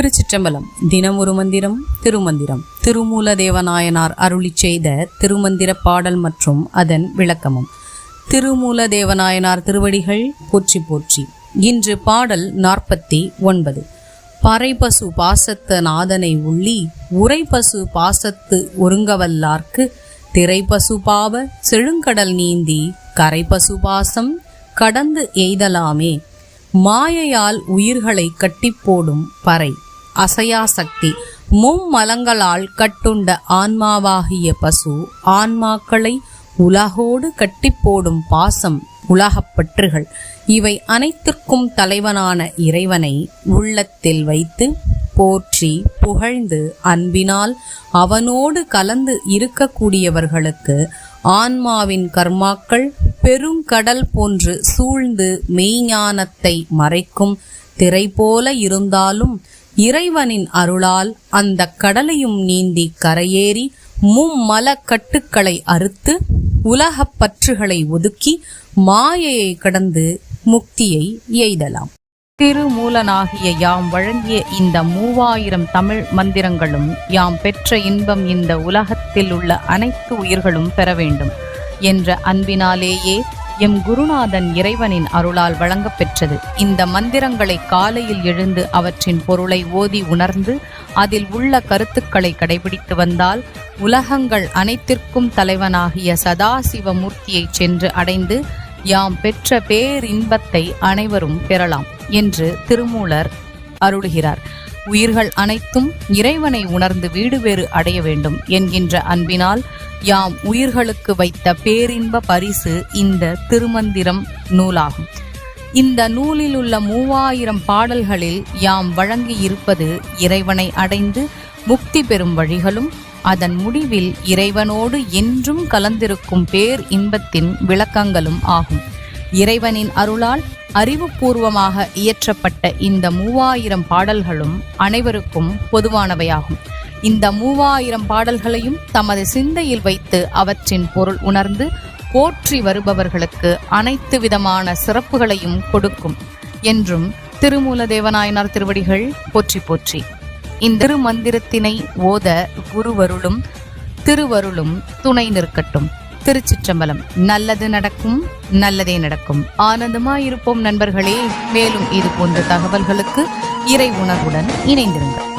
திருச்சிற்றம்பலம். தினமொரு மந்திரம் திருமந்திரம். திருமூலதேவநாயனார் அருளிச் செய்த திருமந்திர பாடல் மற்றும் அதன் விளக்கமும். திருமூலதேவநாயனார் திருவடிகள் போற்றி போற்றி. இன்று பாடல் 49. பறைபசு பாசத்த நாதனை உள்ளி உரைபசு பாசத்து ஒருங்கவல்லார்க்கு திரைபசு பாவ செழுங்கடல் நீந்தி கரைபசு பாசம் கடந்து எய்தலாமே. மாயையால் உயிர்களை கட்டிப்போடும் பறை அசையா சக்தி மும்மலங்களால் கட்டுண்ட ஆன்மாவாகிய பசு ஆன்மாக்களை உலகோடு கட்டிப்போடும் பாசம் உலகப்பற்றுகள் இவை அனைத்திற்கும் தலைவனான இறைவனை உள்ளத்தில் வைத்து போற்றி புகழ்ந்து அன்பினால் அவனோடு கலந்து இருக்கக்கூடியவர்களுக்கு ஆன்மாவின் கர்மாக்கள் பெருங்கடல் போன்று சூழ்ந்து மெய்ஞானத்தை மறைக்கும் திரை போல இருந்தாலும் இறைவனின் அருளால் அந்த கடலையும் நீந்தி கரையேறி மும்மல கட்டுக்களை அறுத்து உலகப் பற்றுகளை ஒதுக்கி மாயையை கடந்து முக்தியை எய்தலாம். திருமூலனாகிய யாம் வழங்கிய இந்த 3000 தமிழ் மந்திரங்களும் யாம் பெற்ற இன்பம் இந்த உலகத்தில் உள்ள அனைத்து உயிர்களும் பெற வேண்டும் என்ற அன்பினாலேயே எம் குருநாதன் இறைவனின் அருளால் வழங்கப் பெற்றது. இந்த மந்திரங்களை காலையில் எழுந்து அவற்றின் பொருளை ஓதி உணர்ந்து அதில் உள்ள கருத்துக்களை கடைபிடித்து வந்தால் உலகங்கள் அனைத்திற்கும் தலைவனாகிய சதாசிவமூர்த்தியை சென்று அடைந்து யாம் பெற்ற பேரின்பத்தை அனைவரும் பெறலாம் என்று திருமூலர் அருளுகிறார். உயிர்கள் அனைத்தும் இறைவனை உணர்ந்து வீடு வேறு அடைய வேண்டும் என்கின்ற அன்பினால் யாம் உயிர்களுக்கு வைத்த பேரின்ப பரிசு இந்த திருமந்திரம் நூலாகும். இந்த நூலில் உள்ள 3000 பாடல்களில் யாம் வழங்கி இருப்பது இறைவனை அடைந்து முக்தி பெறும் வழிகளும் அதன் முடிவில் இறைவனோடு என்றும் கலந்திருக்கும் பேர் இன்பத்தின் விளக்கங்களும் ஆகும். இறைவனின் அருளால் அறிவுபூர்வமாக இயற்றப்பட்ட இந்த 3000 பாடல்களும் அனைவருக்கும் பொதுவானவையாகும். இந்த 3000 பாடல்களையும் தமது சிந்தையில் வைத்து அவற்றின் பொருள் உணர்ந்து போற்றி வருபவர்களுக்கு அனைத்து விதமான சிறப்புகளையும் கொடுக்கும் என்றும் திருமூலதேவநாயனார் திருவடிகள் போற்றி போற்றி. இந்த திருமந்திரத்தினை ஓத குருவருளும் திருவருளும் துணை நிற்கட்டும். திருச்சிற்றம்பலம். நல்லது நடக்கும், நல்லதே நடக்கும். ஆனந்தமாயிருப்போம் நண்பர்களே. மேலும் இது போன்ற தகவல்களுக்கு இறை உணர்வுடன் இணைந்திருங்கள்.